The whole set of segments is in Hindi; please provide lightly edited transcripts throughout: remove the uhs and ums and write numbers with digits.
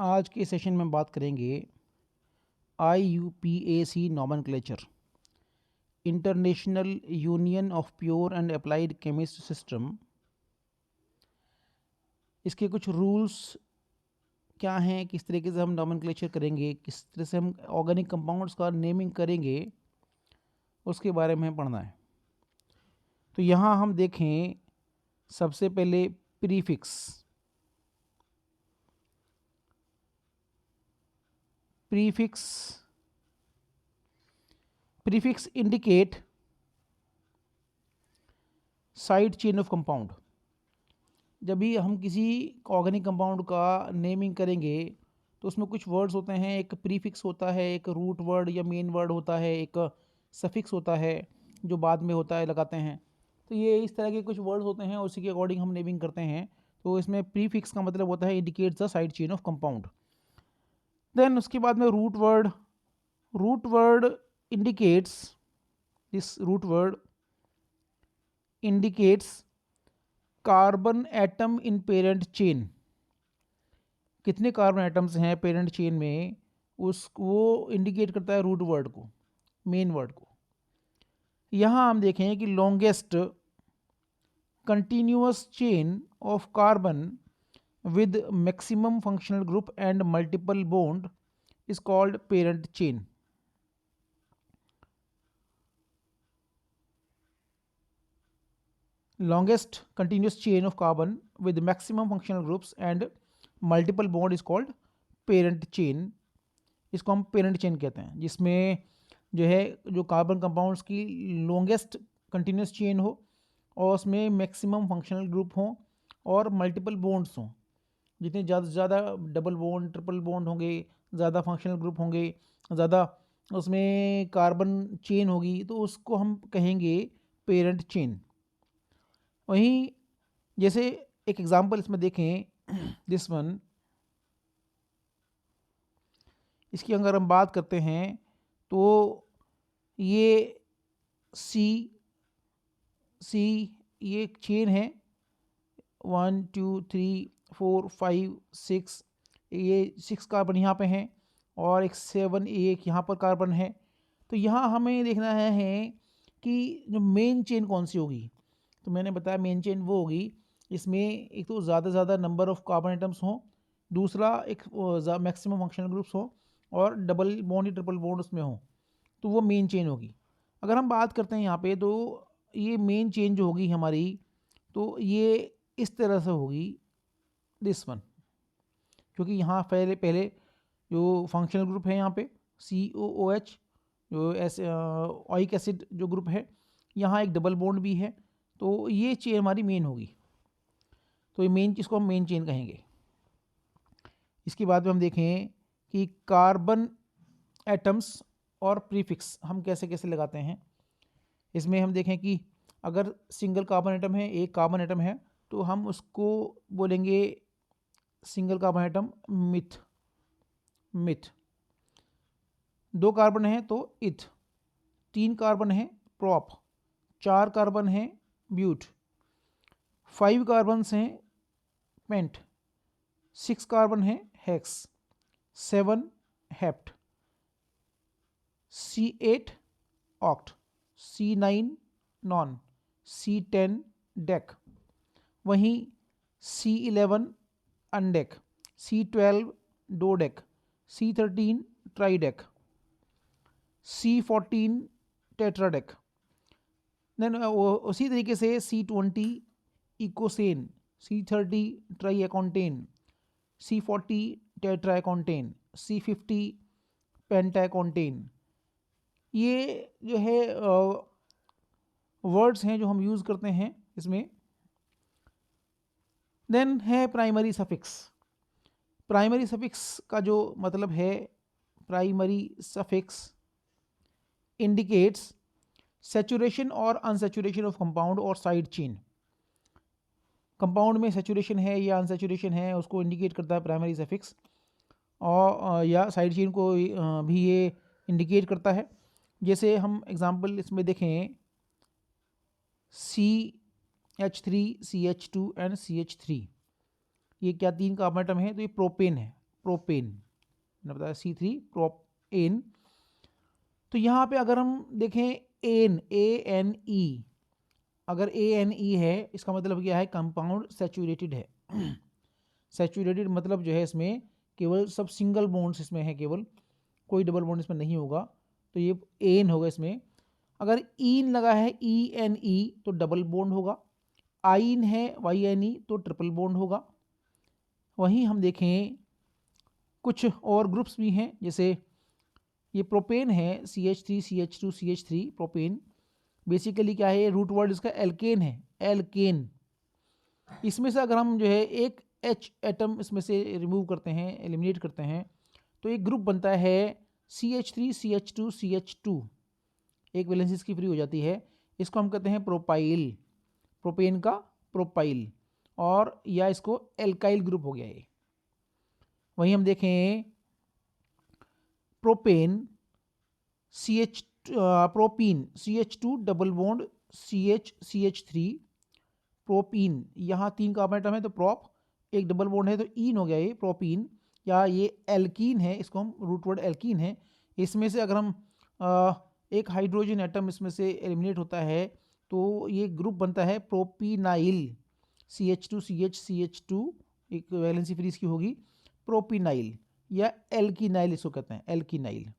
आज के सेशन में बात करेंगे IUPAC nomenclature, international union of pure and applied chemist system. इसके कुछ रूल्स क्या हैं, किस तरीके से हम नॉमेनक्लेचर करेंगे, किस तरह से हम ऑर्गेनिक कंपाउंड्स का नेमिंग करेंगे, उसके बारे में पढ़ना है। तो यहाँ हम देखें सबसे पहले prefix. Prefix indicate side chain of compound. जब भी हम किसी ऑर्गेनिक कंपाउंड का नेमिंग करेंगे तो उसमें कुछ वर्ड्स होते हैं, एक प्रीफिक्स होता है, एक रूट वर्ड या मेन वर्ड होता है, एक सफिक्स होता है जो बाद में होता है लगाते हैं। तो ये इस तरह के कुछ वर्ड्स होते हैं, उसी के अकॉर्डिंग हम नेमिंग करते हैं। तो इसमें प्रीफिक्स का मतलब होता है indicates the side chain of compound. Then उसके बाद में root word indicates, this root word indicates carbon atom in parent chain. कितने कार्बन एटम्स हैं पेरेंट चेन में, वो इंडिकेट करता है रूट वर्ड को, मेन वर्ड को। यहाँ हम देखें कि longest continuous chain of carbon with maximum functional group and multiple bond is called parent chain. longest continuous chain of carbon with maximum functional groups and multiple bond is called parent chain। इसको हम पेरेंट चेन कहते हैं, जिसमें जो है जो कार्बन कंपाउंड्स की लॉन्गेस्ट कंटिन्यूस चेन हो और उसमें मैक्सिमम फंक्शनल ग्रुप हों और मल्टीपल बॉन्ड्स हों। जितने ज़्यादा से ज़्यादा डबल बॉन्ड, ट्रिपल बॉन्ड होंगे, ज़्यादा फंक्शनल ग्रुप होंगे, ज़्यादा उसमें कार्बन चेन होगी, तो उसको हम कहेंगे पेरेंट चेन। वहीं जैसे एक एग्जांपल इसमें देखें, दिस वन, इसकी अगर हम बात करते हैं तो ये सी ये एक चेन है, 1 2 3 4 5 6, ये 6 कार्बन यहाँ पे हैं और एक 7 एक यहाँ पर कार्बन है। तो यहाँ हमें देखना है कि जो मेन चेन कौन सी होगी। तो मैंने बताया मेन चेन वो होगी इसमें एक तो ज़्यादा से ज़्यादा नंबर ऑफ कार्बन आइटम्स हों, दूसरा एक मैक्सिमम फंक्शनल ग्रुप्स हों और डबल बॉन्ड या ट्रिपल बॉन्ड उसमें हों, तो वो मेन चेन होगी। अगर हम बात करते हैं यहाँ पे, तो ये मेन चेन जो होगी हमारी, तो ये इस तरह से होगी, दिस वन। क्योंकि यहाँ पहले जो फंक्शनल ग्रुप है यहाँ पे COOH, जो ऑइक एसिड जो ग्रुप है, यहाँ एक डबल बॉन्ड भी है, तो ये चेन हमारी मेन होगी। तो ये मेन, इसको हम मेन चेन कहेंगे। इसके बाद में हम देखें कि कार्बन एटम्स और प्रीफिक्स हम कैसे कैसे लगाते हैं। इसमें हम देखें कि अगर सिंगल कार्बन एटम है, एक कार्बन एटम है, तो हम उसको बोलेंगे single carbon atom myth. 2 carbon है तो इथ, 3 कार्बन है प्रॉप, 4 कार्बन है ब्यूट, 5 कार्बन हैं पेंट, 6 कार्बन है hex, 7 hept, C8 oct, C9 non, C10 deck, वहीं C11 अनडेक, C12 डोडेक, C13 ट्राइडेक, C14 टेट्राडेक। Then उसी तरीके से C20 इकोसेन, C30 ट्राईएकोंटेन, C40 टेट्राएकोंटेन, C50 पेंटाएकोंटेन। ये जो है वर्ड्स हैं जो हम यूज़ करते हैं इसमें। देन है प्राइमरी सफिक्स। प्राइमरी सफिक्स का जो मतलब है, प्राइमरी सफिक्स इंडिकेट्स सैचुरेशन और अनसैचुरेशन ऑफ कंपाउंड और साइड चेन। कंपाउंड में सैचुरेशन है या अनसैचुरेशन है, उसको इंडिकेट करता है प्राइमरी सफिक्स, और या साइड चेन को भी ये इंडिकेट करता है। जैसे हम एग्जांपल इसमें देखें, CH3 CH2 एंड CH3, ये क्या 3 कार्बन एटम है, तो ये प्रोपेन है। प्रोपेन, मैंने बताया C3 प्रोपेन। तो यहाँ पे अगर हम देखें ANE, अगर ANE है इसका मतलब क्या है, कंपाउंड सैचुरेटेड है। सैचुरेटेड मतलब जो है इसमें केवल सब सिंगल बॉन्ड्स इसमें है, केवल कोई डबल बॉन्ड इसमें नहीं होगा, तो ये एन होगा इसमें। अगर ईन लगा है ENE तो डबल बॉन्ड होगा, आइन है YNE तो ट्रिपल बॉन्ड होगा। वहीं हम देखें कुछ और ग्रुप्स भी हैं, जैसे ये प्रोपेन है CH3CH2CH3 प्रोपेन, बेसिकली क्या है, रूट वर्ड इसका एल्केन है, एल्केन। इसमें से अगर हम जो है एक H एटम इसमें से रिमूव करते हैं, एलिमिनेट करते हैं, तो एक ग्रुप बनता है CH3CH2CH2, एक वैलेंसी इसकी फ्री हो जाती है, इसको हम कहते हैं प्रोपाइल, प्रोपेन का प्रोपाइल, और या इसको एल्काइल ग्रुप हो गया ये। वहीं हम देखें propane propene CH2 double bond CH3 propene, यहाँ 3 कार्बन एटम है तो प्रोप, एक डबल बॉन्ड है तो ईन हो गया ये प्रोपीन, या ये एल्कीन है, इसको हम रूट वर्ड एल्कीन है। इसमें से अगर हम एक हाइड्रोजन एटम इसमें से एलिमिनेट होता है तो ये ग्रुप बनता है प्रोपीनाइल, CH2CH एक वैलेंसी फ्री इसकी होगी, प्रोपीनाइल या एल्कीनाइल इसको कहते हैं, एल्कीनाइल।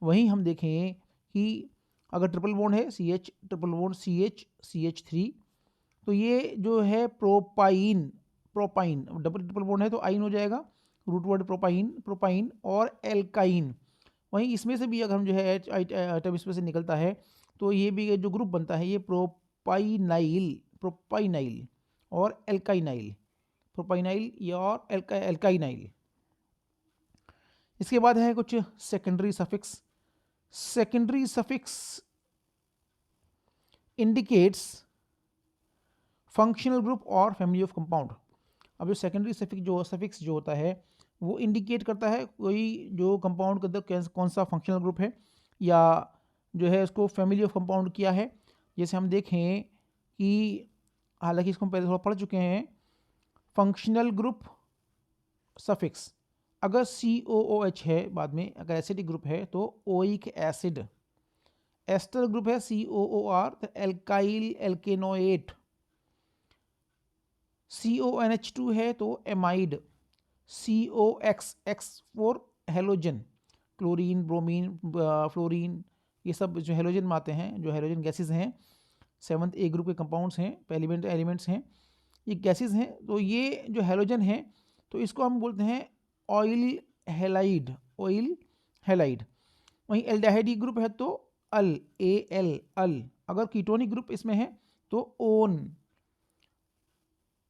वहीं हम देखें कि अगर ट्रिपल बॉन्ड है CH ट्रिपल बॉन्ड CH3, तो ये जो है propyne, propyne double triple bond है तो आइन हो जाएगा, रूट वर्ड प्रोपाइन, प्रोपाइन और एल्काइन। वहीं इसमें से भी अगर हम जो है एटम इसमें से निकलता है तो ये भी जो ग्रुप बनता है ये प्रोपाइनाइल, प्रोपाइनाइल और एल्काइनाइल, प्रोपाइनाइल या और एल्काइनाइल। इसके बाद है कुछ secondary suffix. Secondary suffix indicates functional group और फैमिली ऑफ कंपाउंड। अब जो सेकेंडरी सफिक्स जो होता है वो इंडिकेट करता है कोई जो कंपाउंड का कौन सा फंक्शनल ग्रुप है, या जो है उसको फैमिली ऑफ कंपाउंड किया है। जैसे हम देखें कि हालांकि इसको हम पहले थोड़ा पढ़ चुके हैं, फंक्शनल ग्रुप सफिक्स अगर COOH है, बाद में अगर एसिडिक ग्रुप है तो ओइक एसिड, एस्टर ग्रुप है COOR तो एल्काइल एल्केनोएट, CONH2 है तो amide, COX for halogen, chlorine bromine fluorine, ये सब जो हेलोजन में आते हैं, जो हेलोजन गैसेस हैं, 7th A ग्रुप के कंपाउंड्स हैं, एलिमेंट्स हैं, ये गैसेस हैं। तो ये जो हेलोजन है तो इसको हम बोलते हैं ऑयल हेलाइड, ऑयल हेलाइड। वहीं एल्डिहाइड ग्रुप है तो अल, AL अल, अगर कीटोनिक ग्रुप इसमें है तो ओन,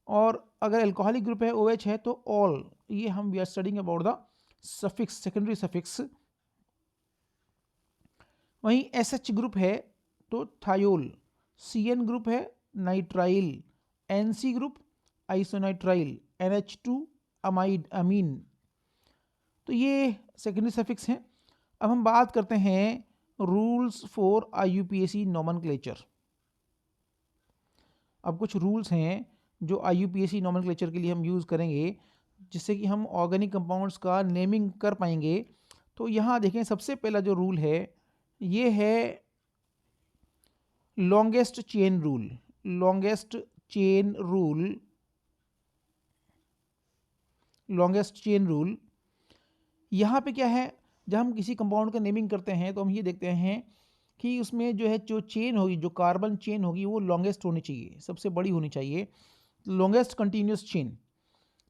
और अगर अल्कोहलिक ग्रुप है OH है तो ऑल। ये हम we are studying about the suffix, secondary suffix. वहीं SH ग्रुप है तो थायोल, CN ग्रुप है nitrile, NC group isonitrile, NH2 amide amine. तो ये सेकेंडरी सफिक्स हैं। अब हम बात करते हैं रूल्स फॉर IUPAC नोमेनक्लेचर। अब कुछ रूल्स हैं जो IUPAC नोमेनक्लेचर के लिए हम यूज़ करेंगे, जिससे कि हम ऑर्गेनिक कंपाउंड्स का नेमिंग कर पाएंगे। तो यहाँ देखें, सबसे पहला जो रूल है ये है longest chain rule, longest chain rule, longest chain rule. यहाँ पे क्या है, जब हम किसी कंपाउंड का नेमिंग करते हैं तो हम ये देखते हैं कि उसमें जो है जो चेन होगी, जो कार्बन चेन होगी वो लॉन्गेस्ट होनी चाहिए, सबसे बड़ी होनी चाहिए, लॉन्गेस्ट कंटिन्यूस चेन।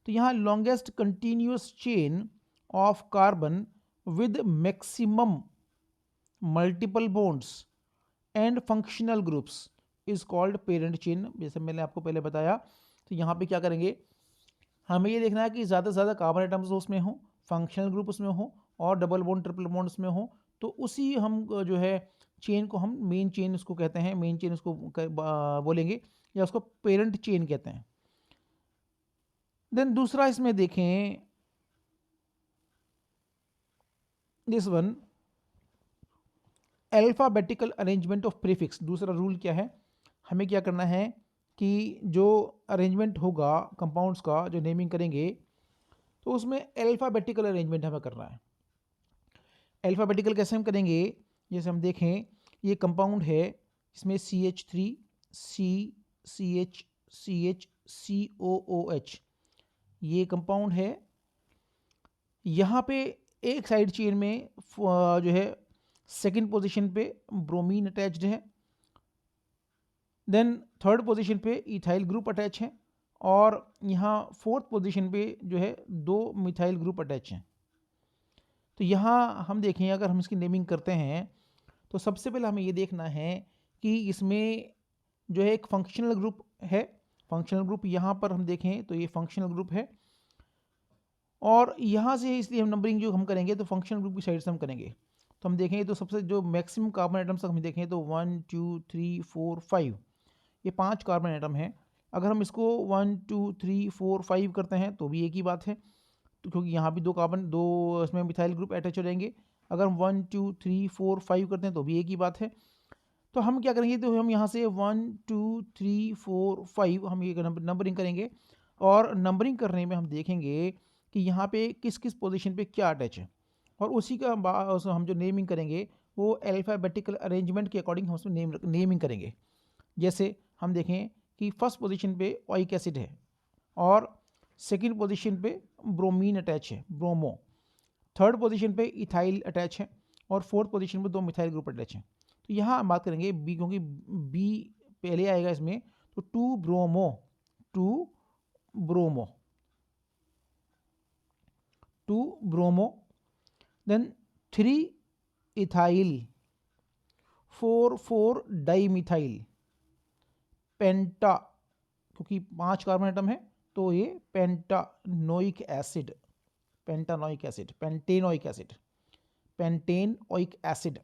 तो यहाँ longest continuous chain of carbon with maximum multiple bonds and functional groups is called parent chain. जैसे मैंने आपको पहले बताया, तो यहाँ पे क्या करेंगे, हमें ये देखना है कि ज़्यादा से ज़्यादा कार्बन आइटम्स उसमें हो, फंक्शनल ग्रुप उसमें हो और डबल बॉन्ड ट्रिपल बॉन्ड उसमें हो, तो उसी हम जो है चेन को हम मेन चेन उसको कहते हैं, मेन चेन उसको बोलेंगे, या उसको पेरेंट चेन कहते हैं। देन दूसरा इसमें देखें, this one alphabetical arrangement of prefix. दूसरा रूल क्या है, हमें क्या करना है कि जो अरेंजमेंट होगा कंपाउंड्स का, जो नेमिंग करेंगे, तो उसमें अल्फ़ाबेटिकल अरेंजमेंट हमें करना है। अल्फ़ाबेटिकल कैसे हम करेंगे, जैसे हम देखें ये कंपाउंड है, इसमें CH3 CH COOH ये कंपाउंड है। यहाँ पे एक साइड चेन में जो है सेकंड पोजीशन पे ब्रोमीन अटैच्ड है, देन थर्ड पोजीशन पे इथाइल ग्रुप अटैच है, और यहाँ फोर्थ पोजीशन पे जो है 2 मिथाइल ग्रुप अटैच हैं। तो यहाँ हम देखें, अगर हम इसकी नेमिंग करते हैं तो सबसे पहले हमें ये देखना है कि इसमें जो है एक फंक्शनल ग्रुप है। फंक्शनल ग्रुप यहाँ पर हम देखें तो ये फंक्शनल ग्रुप है, और यहाँ से इसलिए हम नंबरिंग जो हम करेंगे तो फंक्शनल ग्रुप की साइड से हम करेंगे। तो हम देखें तो सबसे जो मैक्सिमम कार्बन आइटम्स हम देखें तो 1 2 3 4 5 ये 5 कार्बन आइटम हैं। अगर हम इसको 1 2 3 4 5 करते हैं तो भी एक ही बात है, तो क्योंकि यहाँ भी 2 कार्बन 2 इसमें मिथाइल ग्रुप अटैच हो जाएंगे। अगर हम 1 2 3 4 5 करते हैं तो भी एक ही बात है। तो हम क्या करेंगे, तो हम यहाँ से 1 2 3 4 5 हम ये नंबरिंग करेंगे, और नंबरिंग करने में हम देखेंगे कि यहाँ पे किस किस पोजीशन पे क्या अटैच है, और उसी का हम जो नेमिंग करेंगे वो अल्फ़ाबेटिकल अरेंजमेंट के अकॉर्डिंग हम उसमें नेमिंग करेंगे। जैसे हम देखें कि फर्स्ट पोजीशन पे ओइक एसिड है, और सेकंड पोजीशन पे ब्रोमीन अटैच है, ब्रोमो। थर्ड पोजीशन पे इथाइल अटैच है, और फोर्थ पोजीशन पे 2 मिथाइल ग्रुप अटैच हैं। तो यहाँ हम बात करेंगे बी, क्योंकि बी पहले आएगा इसमें, तो 2 bromo 2 bromo, then 3 ethyl, 4 di methyl, penta, क्योंकि 5 कार्बन आइटम है तो ये पेंटानोइक एसिड, पेंटेनोइक एसिड,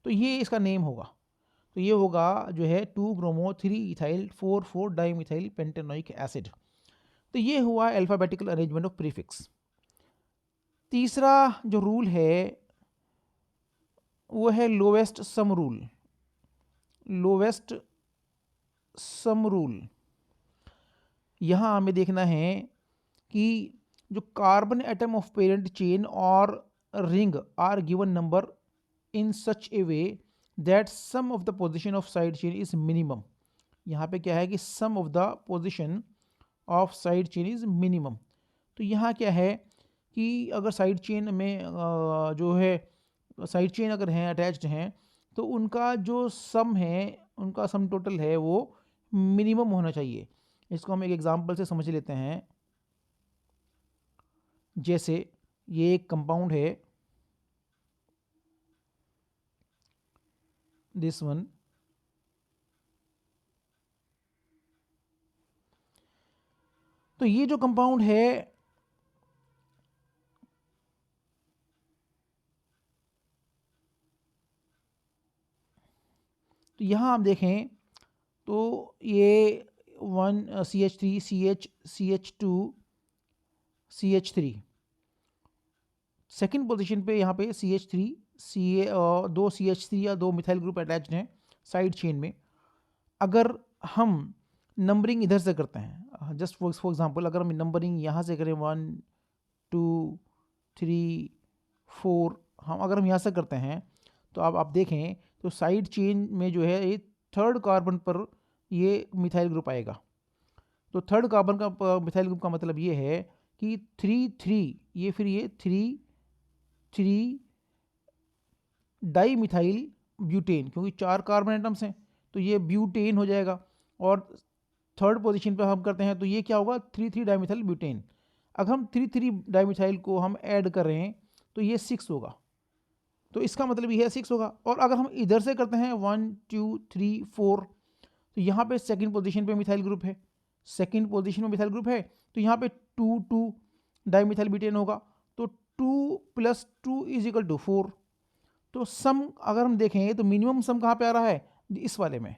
तो ये इसका नेम होगा। तो ये होगा जो है 2 bromo 3 ethyl 4 di methyl pentanoic acid. तो ये हुआ अल्फ़ाबेटिकल अरेंजमेंट ऑफ प्रीफिक्स। तीसरा जो रूल है वो है लोवेस्ट सम रूल। यहाँ हमें देखना है कि जो carbon atom of parent chain और ring are given number in such a way that sum of the position of side chain is minimum. यहाँ पे क्या है कि sum of the position of side chain is minimum. तो यहाँ क्या है कि अगर साइड चेन में जो है साइड चेन अगर हैं अटैच्ड हैं तो उनका जो सम है, उनका सम टोटल है वो मिनिमम होना चाहिए। इसको हम एक एग्जांपल से समझ लेते हैं। जैसे ये एक कंपाउंड है, दिस वन, तो ये जो कंपाउंड है तो यहाँ आप देखें तो ये 1 CH3 CH2 CH3, second position पे यहाँ पे CH3 2 CH3 या 2 मिथाइल ग्रुप अटैच्ड हैं साइड चेन में। अगर हम नंबरिंग इधर से करते हैं, जस्ट फॉर एग्जांपल अगर हम नंबरिंग यहाँ से करें 1 2 3 4, अगर हम यहाँ से करते हैं तो अब आप देखें तो साइड चेन में जो है ये थर्ड कार्बन पर ये मिथाइल ग्रुप आएगा। तो थर्ड कार्बन का मिथाइल ग्रुप का मतलब ये है कि 3 ये फिर ये 3 डाई मिथाइल ब्यूटेन, क्योंकि 4 कार्बन एटम्स हैं तो ये ब्यूटेन हो जाएगा। और थर्ड पोजीशन पर हम करते हैं तो ये क्या होगा 3 डाई मिथाइल ब्यूटेन। अगर हम 3 डाई मिथाइल को हम ऐड कर रहे हैं तो ये 6 होगा, तो इसका मतलब ये है 6 होगा। और अगर हम इधर से करते हैं 1 2 3 4, तो यहाँ पे सेकंड पोजीशन पे मिथाइल ग्रुप है, तो यहाँ पे 2 डाई मिथाइल ब्यूटेन होगा, तो 2 + 2 = 4। तो सम अगर हम देखें तो मिनिमम सम कहाँ पे आ रहा है, इस वाले में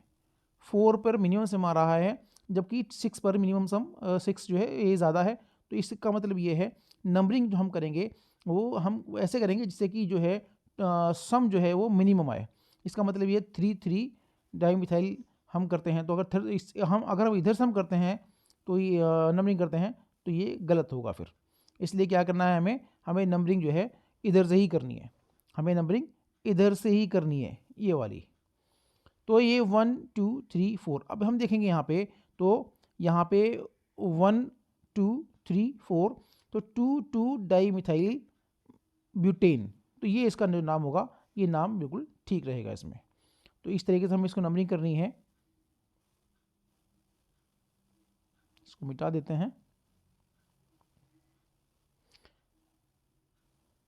4 पर मिनिमम सम आ रहा है, जबकि 6 पर मिनिमम सम 6 जो है ये ज़्यादा है। तो इसका मतलब ये है नंबरिंग जो हम करेंगे वो हम ऐसे करेंगे जिससे कि जो है सम जो है वो मिनिमम आए। इसका मतलब ये 3 डाई मिथाइल हम करते हैं, तो अगर हम इधर सम करते हैं तो ये नंबरिंग करते हैं तो ये गलत होगा फिर। इसलिए क्या करना है हमें, हमें नंबरिंग जो है इधर से ही करनी है, हमें नंबरिंग इधर से ही करनी है, ये वाली। तो ये 1 2 3 4। अब हम देखेंगे यहाँ पे, तो यहाँ पे 1 2 3 4, तो 2 डाई मिथाइल ब्यूटेन, तो ये इसका जो नाम होगा, ये नाम बिल्कुल ठीक रहेगा इसमें। तो इस तरीके से हमें इसको नंबरिंग करनी है। इसको मिटा देते हैं।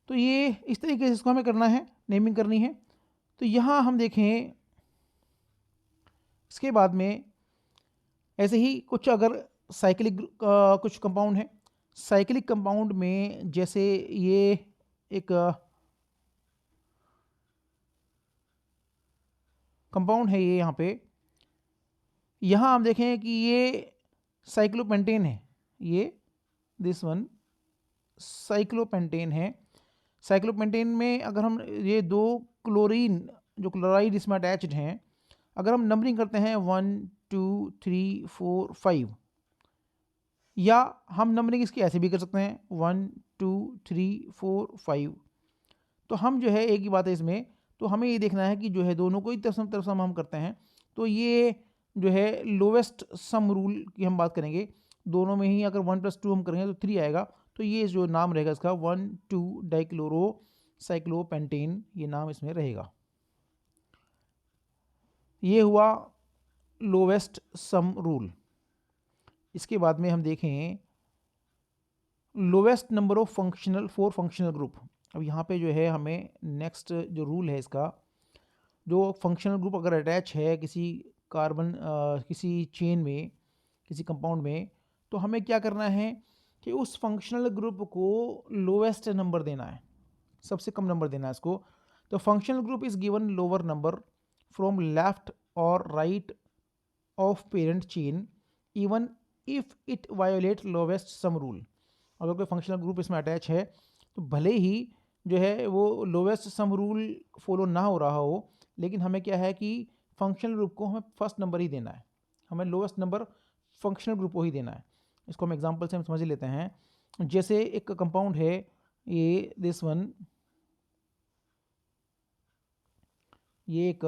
तो ये इस तरीके से इसको हमें करना है, नेमिंग करनी है। तो यहाँ हम देखें, इसके बाद में ऐसे ही कुछ अगर साइक्लिक कुछ कंपाउंड है, साइक्लिक कंपाउंड में जैसे ये एक कंपाउंड है, ये यहाँ हम देखें कि ये साइक्लोपेंटेन है, ये दिस वन साइक्लोपेंटेन है। साइक्लोपेंटेन में अगर हम ये दो क्लोरीन जो क्लोराइड इसमें अटैच्ड हैं, अगर हम नंबरिंग करते हैं 1 2 3 4 5, या हम नंबरिंग इसकी ऐसे भी कर सकते हैं 1 2 3 4 5। तो हम जो है एक ही बात है इसमें, तो हमें ये देखना है कि जो है दोनों को ही तरफ से हम करते हैं। तो ये जो है लोवेस्ट सम रूल की हम बात करेंगे, दोनों में ही अगर 1 + 2 हम करेंगे तो 3 आएगा। तो ये जो नाम रहेगा इसका 1 2 डाइक्लोरो साइक्लोपेंटेन, ये नाम इसमें रहेगा। ये हुआ लोवेस्ट सम रूल। इसके बाद में हम देखें lowest number of functional functional group. अब यहाँ पे जो है हमें नेक्स्ट जो रूल है इसका, जो फंक्शनल ग्रुप अगर अटैच है किसी कार्बन किसी चेन में, किसी कंपाउंड में, तो हमें क्या करना है कि उस फंक्शनल ग्रुप को लोवेस्ट नंबर देना है, सबसे कम नंबर देना है इसको। तो functional group is given lower number from left और right of parent chain even if it violate lowest sum rule. अगर कोई फंक्शनल ग्रुप इसमें अटैच है तो भले ही जो है वो लोवेस्ट सम रूल फॉलो ना हो रहा हो, लेकिन हमें क्या है कि फंक्शनल ग्रुप को हमें फर्स्ट नंबर ही देना है, हमें लोवेस्ट नंबर फंक्शनल ग्रुप को ही देना है। इसको हम एग्जांपल से हम समझ लेते हैं। जैसे एक कंपाउंड है ये दिस वन, ये एक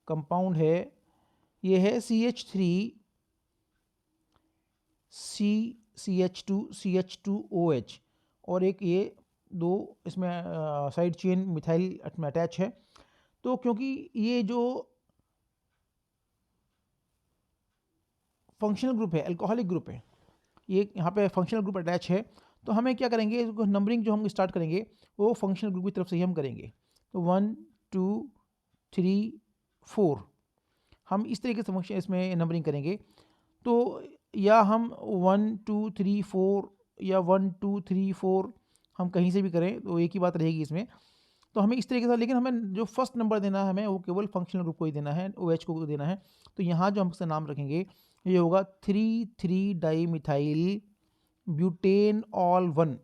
कंपाउंड है, ये है CH3 CH2OH, और एक ये दो इसमें साइड चेन मिथाइल में अटैच है। तो क्योंकि ये जो फंक्शनल ग्रुप है, अल्कोहलिक ग्रुप है, ये यहाँ पे फंक्शनल ग्रुप अटैच है, तो हमें क्या करेंगे, नंबरिंग जो हम स्टार्ट करेंगे वो फंक्शनल ग्रुप की तरफ से ही हम करेंगे। तो 1 2 3 4 हम इस तरीके से फंक्शन इसमें नंबरिंग करेंगे। तो या हम 1 2 3 4 या 1 2 3 4 हम कहीं से भी करें तो एक ही बात रहेगी इसमें। तो हमें इस तरीके से, लेकिन हमें जो फर्स्ट नंबर देना है हमें वो केवल फंक्शनल ग्रुप को ही देना है, OH को देना है। तो यहाँ जो हम इसका नाम रखेंगे ये होगा 3 di methyl butane all 1,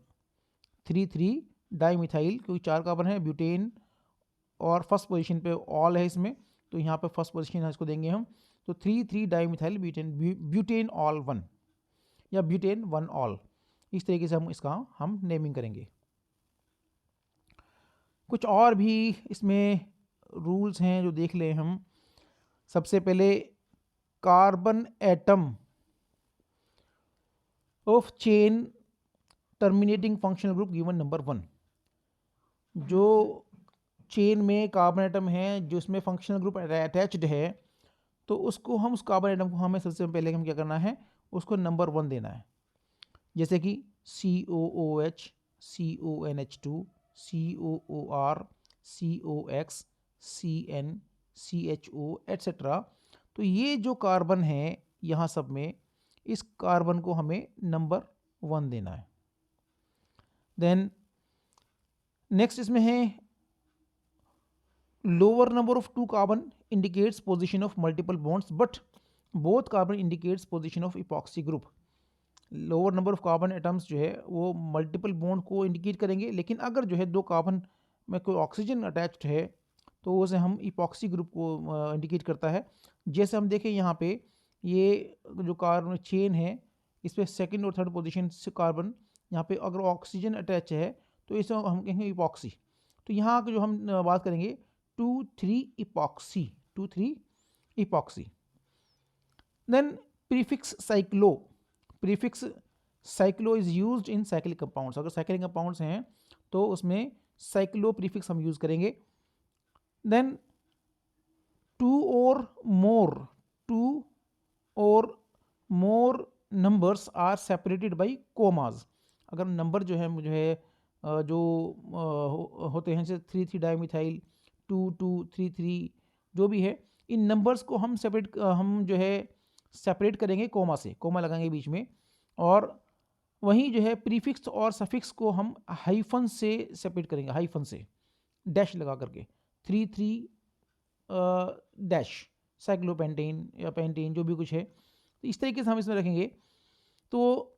3 di methyl, क्योंकि 4 कार्बन है, ब्यूटेन और फर्स्ट पोजीशन पे ऑल है इसमें, तो यहाँ पे फर्स्ट पोजीशन है इसको देंगे हम। तो 3 डाई मिथाइल ब्यूटेन ऑल 1 या ब्यूटेन 1 ऑल, इस तरीके से हम इसका हम नेमिंग करेंगे। कुछ और भी इसमें रूल्स हैं जो देख लें हम। सबसे पहले carbon atom of chain terminating functional group given number 1, जो चेन में कार्बन एटम है जो इसमें फंक्शनल ग्रुप अटैच्ड है, तो उसको हम उस कार्बन एटम को हमें सबसे पहले हम क्या करना है, उसको नंबर 1 देना है। जैसे कि COOH CONH2 COOR COX CN CHO etcetera. तो ये जो कार्बन है यहाँ सब में, इस कार्बन को हमें नंबर 1 देना है। देन नेक्स्ट इसमें है lower number of 2 carbon indicates position of multiple bonds but both carbon indicates position of epoxy group. Lower number of carbon atoms जो है वो मल्टीपल बॉन्ड को इंडिकेट करेंगे, लेकिन अगर जो है 2 कार्बन में कोई ऑक्सीजन अटैच्ड है तो उसे हम इपॉक्सी ग्रुप को इंडिकेट करता है। जैसे हम देखें यहाँ पे ये जो कार्बन चेन है इस पर सेकेंड और थर्ड पोजीशन से कार्बन यहाँ पे अगर ऑक्सीजन अटैच है तो इसे हम कहेंगे इपॉक्सी। तो यहाँ जो हम बात करेंगे 2,3 epoxy, 2,3 epoxy. Then prefix cyclo, prefix cyclo is used in cyclic compounds. अगर साइक्लिक कंपाउंड्स हैं तो उसमें साइक्लो प्रीफिक्स हम यूज़ करेंगे। देन टू और more numbers are separated by commas. अगर नंबर जो है जो होते हैं जैसे 3,3 डाइमिथाइल, 2,2,3,3 जो भी है, इन नंबर्स को हम सेपरेट करेंगे कोमा से, कोमा लगाएंगे बीच में। और वहीं जो है प्रीफिक्स और सफिक्स को हम हाइफन से सेपरेट करेंगे, हाइफन से डैश लगा करके 3,3 डैश साइक्लोपेंटेन या पेंटेन जो भी कुछ है, तो इस तरीके से हम इसमें रखेंगे। तो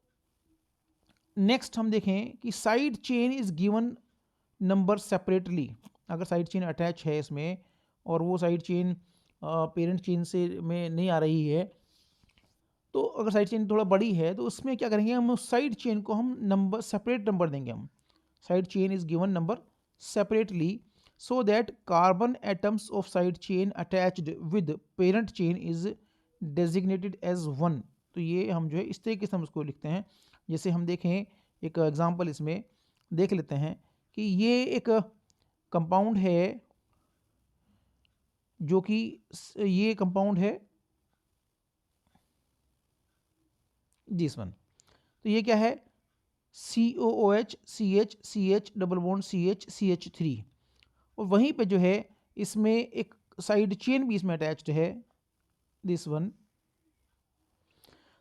नेक्स्ट हम देखें कि side chain is given number separately. अगर साइड चेन अटैच है इसमें और वो साइड चेन पेरेंट चेन से में नहीं आ रही है, तो अगर साइड चेन थोड़ा बड़ी है तो उसमें क्या करेंगे, हम उस साइड चेन को हम नंबर सेपरेट नंबर देंगे। हम side chain is given number separately so that carbon atoms of side chain attached with parent chain is designated as 1। तो ये हम जो है इस तरीके से हम उसको लिखते हैं। जैसे हम देखें एक एग्जांपल इसमें देख लेते हैं कि ये एक कंपाउंड है, जो कि ये कंपाउंड है दिस वन। तो ये क्या है, COOH CH CH double bond CH CH3। और वहीं पे जो है इसमें एक साइड चेन भी इसमें अटैच्ड है दिस वन।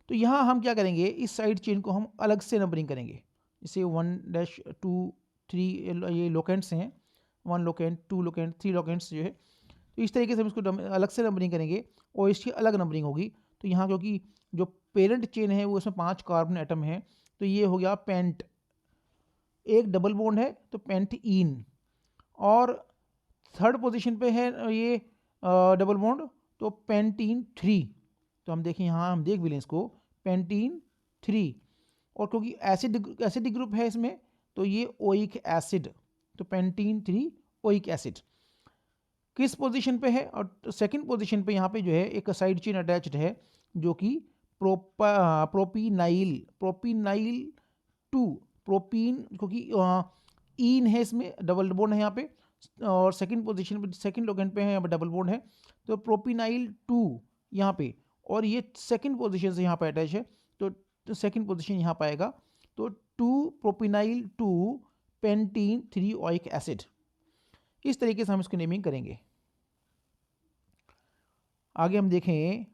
तो यहाँ हम क्या करेंगे, इस साइड चेन को हम अलग से नंबरिंग करेंगे। जैसे 1-2-3 ये लोकेंट्स हैं, 1 लोकेंट, 2 लोकेंट, 3 लोकेंट्स जो है, तो इस तरीके से हम इसको अलग से नंबरिंग करेंगे और इसकी अलग नंबरिंग होगी। तो यहाँ क्योंकि जो पेरेंट चेन है वो इसमें 5 कार्बन एटम है, तो ये हो गया पेंट, एक डबल बॉन्ड है तो पेंटीन। और थर्ड पोजीशन पे है ये डबल बॉन्ड, तो पेंटीन 3। तो हम देखें यहाँ हम देख भी लें इसको, पेंटीन 3। और क्योंकि एसिडिक ग्रुप है इसमें, तो ये ओइक एसिड, तो पेंटीन 3 ओइक एसिड किस पोजीशन पे है। और सेकंड पोजीशन पे यहाँ पे जो है एक साइड चेन अटैच्ड है जो कि प्रोपीनाइल 2, प्रोपीन, क्योंकि ईन है इसमें, डबल बॉन्ड है यहाँ पे, और सेकंड पोजीशन पे सेकंड लोकेंट पे है यहाँ पे डबल बॉन्ड है, तो प्रोपीनाइल 2 यहाँ पे, और ये सेकंड पोजीशन से यहाँ पे अटैच है, तो सेकंड पोजीशन यहाँ पे आएगा। तो 2 प्रोपीनाइल 2 पेंटीन 3 ओइक एसिड। इस तरीके से हम इसको नेमिंग करेंगे। आगे हम देखें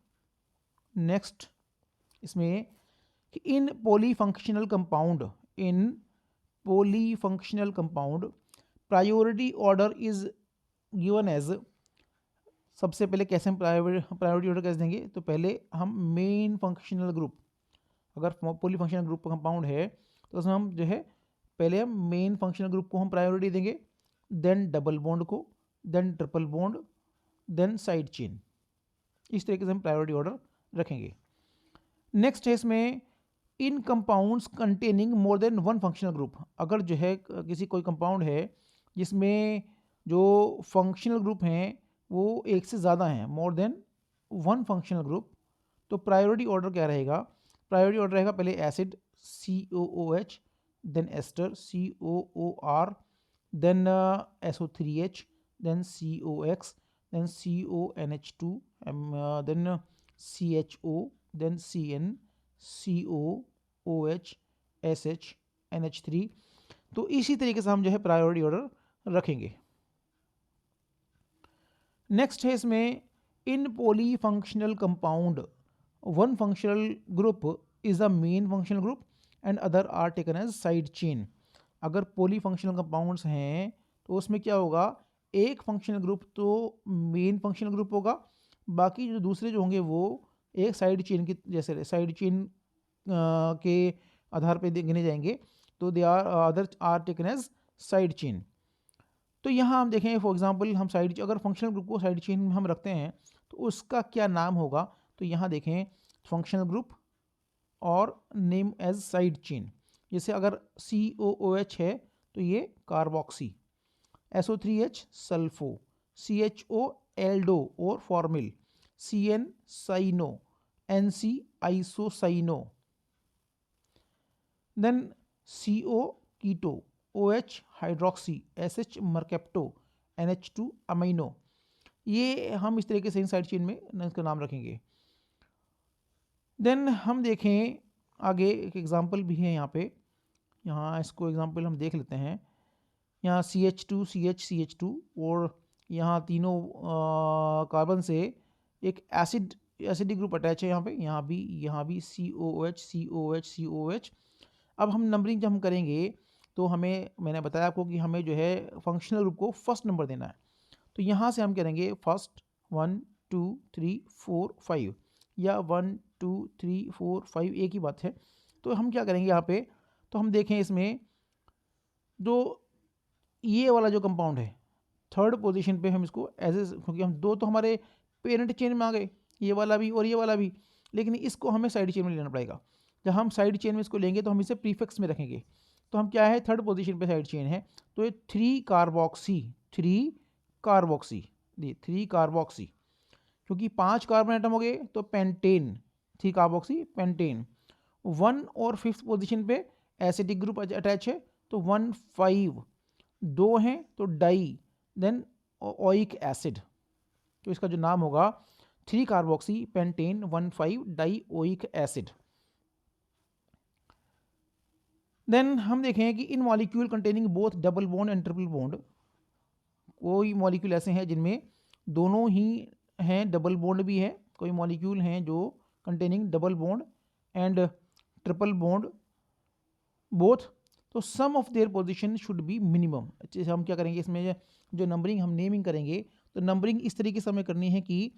नेक्स्ट इसमें कि in polyfunctional compound priority order is given as. सबसे पहले कैसे हम प्रायोरिटी ऑर्डर कैसे देंगे, तो पहले हम मेन फंक्शनल ग्रुप, अगर पॉलीफंक्शनल ग्रुप कंपाउंड है तो उसमें हम जो है पहले हम मेन फंक्शनल ग्रुप को हम प्रायोरिटी देंगे, देन डबल बॉन्ड को, then triple bond, then side chain. इस तरीके से हम प्रायोरिटी ऑर्डर रखेंगे। नेक्स्ट है इसमें in compounds containing more than 1 functional group. अगर जो है किसी कोई कंपाउंड है जिसमें जो फंक्शनल ग्रुप हैं वो एक से ज़्यादा हैं, मोर देन 1 फंक्शनल ग्रुप, तो प्रायोरिटी ऑर्डर क्या रहेगा, प्रायोरिटी ऑर्डर रहेगा पहले acid COOH, then ester COOR, then SO3H, then COX, then CONH2, then CHO, then CN, COOH, SH, NH3। तो इसी तरीके से हम जो है प्रायोरिटी ऑर्डर रखेंगे। नेक्स्ट है इसमें in poly functional compound 1 functional group is the main functional group and other are taken as side chain. अगर पॉली फंक्शनल कंपाउंड्स हैं तो उसमें क्या होगा, एक फंक्शनल ग्रुप तो मेन फंक्शनल ग्रुप होगा, बाकी जो दूसरे जो होंगे वो एक साइड चेन की जैसे साइड चेन के आधार पे गिने जाएंगे, तो they are other are taken as side chain. तो यहाँ हम देखें फॉर एग्जांपल हम साइड, अगर फंक्शनल ग्रुप को साइड चेन में हम रखते हैं तो उसका क्या नाम होगा, तो यहाँ देखें फंक्शनल ग्रुप और नेम एज साइड चेन। जैसे अगर COOH है तो ये carboxy, SO3H sulpho, CHO aldo और formyl, CN cyano, NC isocyano, then CO keto, OH hydroxy, SH mercapto, NH2 amino. ये हम इस तरीके से इन साइड चेन में इसका नाम रखेंगे। देन हम देखें आगे, एक एग्जांपल भी है यहाँ पे, यहाँ इसको एग्जांपल हम देख लेते हैं। यहाँ CH2 CH CH2 और यहाँ तीनों कार्बन से एक एसिडिक ग्रुप अटैच है यहाँ भी COOH COOH COOH। अब हम नंबरिंग जब हम करेंगे तो हमें, मैंने बताया आपको कि हमें जो है फंक्शनल ग्रुप को फर्स्ट नंबर देना है। तो यहाँ से हम करेंगे फर्स्ट 1 2 3 4 5 या 1 2 3 4 5 एक ही बात है। तो हम क्या करेंगे यहाँ पे, तो हम देखें इसमें जो ये वाला जो कंपाउंड है थर्ड पोजीशन पे हम इसको एज ए, क्योंकि हम दो तो हमारे पेरेंट चेन में आ गए, ये वाला भी और ये वाला भी, लेकिन इसको हमें साइड चेन में लेना पड़ेगा। जब हम साइड चेन में इसको लेंगे तो हम इसे प्रीफिक्स में रखेंगे। तो हम क्या है, थर्ड पोजीशन पे साइड चेन है, तो ये 3 कार्बोक्सी ये 3 कार्बोक्सी, क्योंकि 5 कार्बन एटम हो गए तो पेंटेन, 3 कार्बोक्सी पेंटेन। 1 और 5th पोजीशन पे एसिडिक ग्रुप अटैच है, तो 1 5, 2 हैं तो डाई, देन ओइक एसिड, तो इसका जो नाम होगा 3 carboxy pentane 1 5 di oic acid. Then हम देखें कि in molecule containing both double bond and triple bond, कोई मॉलिक्यूल ऐसे हैं जिनमें दोनों ही हैं, डबल बॉन्ड भी है, कोई मॉलिक्यूल हैं जो containing double bond and triple bond both, तो sum of their position should be minimum. जैसे हम क्या करेंगे, इसमें जो नंबरिंग हम नेमिंग करेंगे तो नंबरिंग इस तरीके से हमें करनी है कि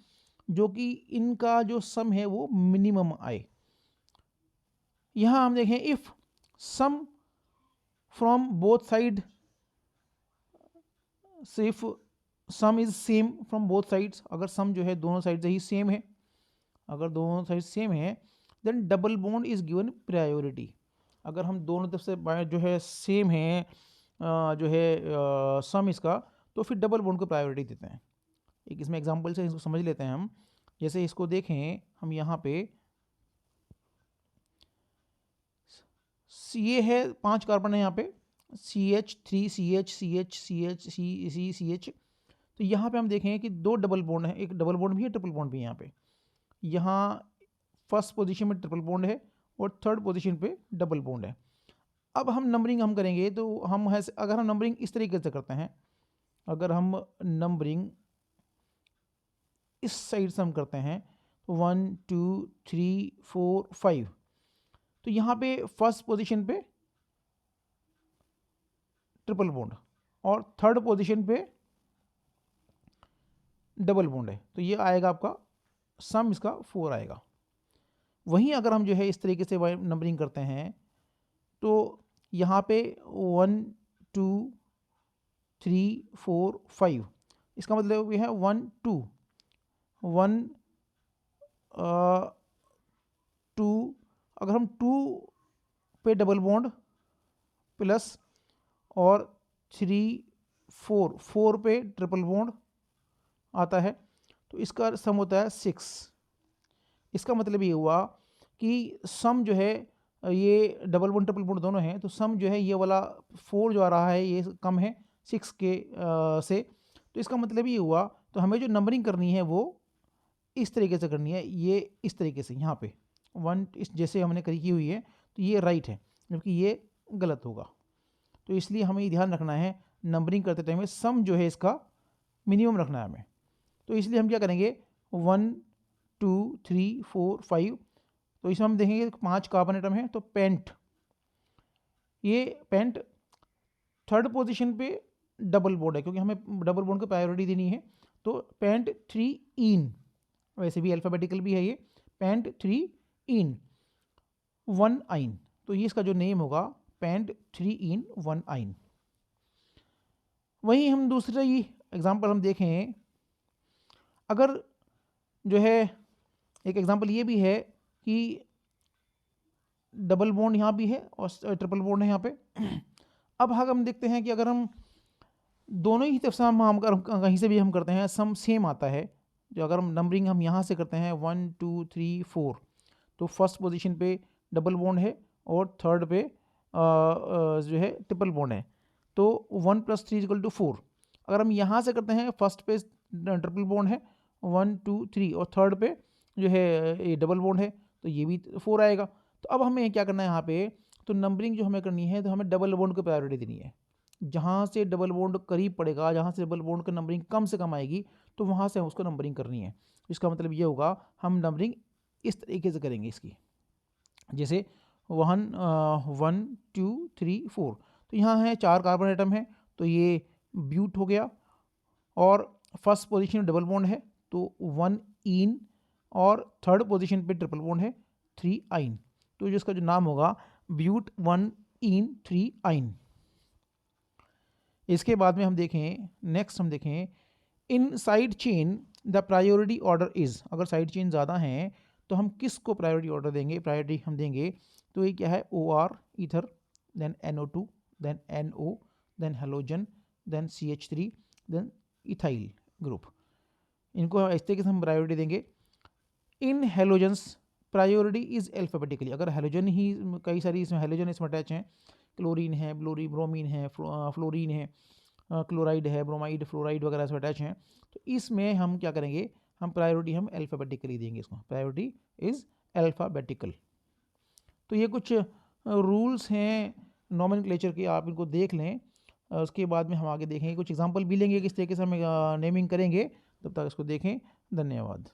जो कि इनका जो सम है वो मिनिमम आए। यहाँ हम देखें if sum from both side, सिर्फ sum is same from both sides, अगर सम जो है दोनों साइड से ही सेम है, अगर दोनों साइड सेम है then double bond is given priority. अगर हम दोनों तरफ से जो है सेम है जो है सम इसका, तो फिर डबल बॉन्ड को प्रायोरिटी देते हैं। एक इसमें एग्जांपल से इसको समझ लेते हैं हम। जैसे इसको देखें हम यहाँ पे, ये है 5 कार्बन है यहाँ पे, CH3 CH CH CH C CH। तो यहाँ पे हम देखें कि 2 डबल बॉन्ड है, एक डबल बॉन्ड भी है ट्रिपल बॉन्ड भी है यहाँ पे। यहाँ फर्स्ट पोजीशन में ट्रिपल बॉन्ड है और थर्ड पोजीशन पे डबल बॉन्ड है। अब हम नंबरिंग हम करेंगे तो हम है, अगर हम नंबरिंग इस तरीके से करते हैं, अगर हम नंबरिंग इस साइड से हम करते हैं 1 2 3 4 5, तो यहाँ पे फर्स्ट पोजीशन पे ट्रिपल बॉन्ड और थर्ड पोजीशन पे डबल बॉन्ड है, तो ये आएगा आपका सम इसका 4 आएगा। वहीं अगर हम जो है इस तरीके से नंबरिंग करते हैं तो यहाँ पे 1 2 3 4 5, इसका मतलब ये है 1 2 1 2, अगर हम 2 पे डबल बॉन्ड प्लस और 3 4 4 पे ट्रिपल बॉन्ड आता है, तो इसका सम होता है 6। इसका मतलब ये हुआ कि सम जो है ये डबल बॉन्ड ट्रिपल बॉन्ड दोनों हैं, तो सम जो है ये वाला 4 जो आ रहा है ये कम है 6 के से। तो इसका मतलब ये हुआ, तो हमें जो नंबरिंग करनी है वो इस तरीके से करनी है, ये इस तरीके से यहाँ पे 1 इस जैसे हमने की हुई है, तो ये राइट है जबकि ये गलत होगा। तो इसलिए हमें ये ध्यान रखना है नंबरिंग करते टाइम में सम जो है इसका मिनिमम रखना है हमें। तो इसलिए हम क्या करेंगे 1 2 3 4 5, तो इसमें हम देखेंगे 5 कार्बन एटम है, तो पेंट, ये पेंट थर्ड पोजीशन पे डबल बॉन्ड है क्योंकि हमें डबल बॉन्ड को प्रायोरिटी देनी है, तो पेंट 3 इन, वैसे भी अल्फ़ाबेटिकल भी है ये, पेंट 3 इन 1 आइन, तो ये इसका जो नेम होगा पेंट 3 इन 1 आइन। वहीं हम दूसरा ही एग्जांपल हम देखें, अगर जो है एक एग्जांपल ये भी है कि डबल बॉन्ड यहाँ भी है और ट्रिपल बॉन्ड है यहाँ पे। अब हम देखते हैं कि अगर हम दोनों ही तरफ से हम अगर कहीं से भी हम करते हैं सम सेम आता है। जो अगर हम नंबरिंग हम यहाँ से करते हैं 1 2 3 4, तो फर्स्ट पोजीशन पे डबल बॉन्ड है और थर्ड पे जो है ट्रिपल बॉन्ड है। तो 1 + 3 = 4। अगर हम यहाँ से करते हैं फर्स्ट पे ट्रिपल बॉन्ड है 1 2 3 और थर्ड पे जो है ये डबल बॉन्ड है, तो ये भी 4 आएगा। तो अब हमें क्या करना है यहाँ पे, तो नंबरिंग जो हमें करनी है तो हमें डबल बॉन्ड को प्रायोरिटी देनी है। जहाँ से डबल बॉन्ड करीब पड़ेगा, जहाँ से डबल बॉन्ड का नंबरिंग कम से कम आएगी, तो वहाँ से उसको नंबरिंग करनी है। इसका मतलब ये होगा हम नंबरिंग इस तरीके से करेंगे इसकी, जैसे 1 1 2 3 4। तो यहाँ है 4 कार्बन एटम है, तो ये ब्यूट हो गया। और फर्स्ट पोजीशन में डबल बॉन्ड है तो 1 इन, और थर्ड पोजीशन पे ट्रिपल बॉन्ड है 3 आइन। तो जिसका जो नाम होगा ब्यूट 1 इन 3 आइन। इसके बाद में हम देखें, नेक्स्ट हम देखें in side chain the priority order is. अगर साइड चेन ज़्यादा हैं तो हम किसको प्रायोरिटी ऑर्डर देंगे, प्रायोरिटी हम देंगे। तो ये क्या है, OR ether, then NO2, then NO, then halogen, then CH3, then ethyl group. इनको इस तरीके से हम प्रायोरिटी देंगे। In halogens priority is alphabetically. अगर हेलोजन ही कई सारी इसमें हेलोजन इसमें अटैच हैं, क्लोरीन है, ब्रोमीन है, फ्लोरीन है, क्लोराइड है, ब्रोमाइड, फ्लोराइड वगैरह इसमें अटैच हैं, तो इसमें हम क्या करेंगे, हम प्रायोरिटी हम अल्फ़ाबेटिकली देंगे इसको। Priority is alphabetical. तो ये कुछ रूल्स हैं नॉमेनक्लेचर के, आप इनको देख लें। उसके बाद में हम आगे देखेंगे, कुछ एग्जांपल भी लेंगे किस तरीके से हम नेमिंग करेंगे। तब तक इसको देखें। धन्यवाद।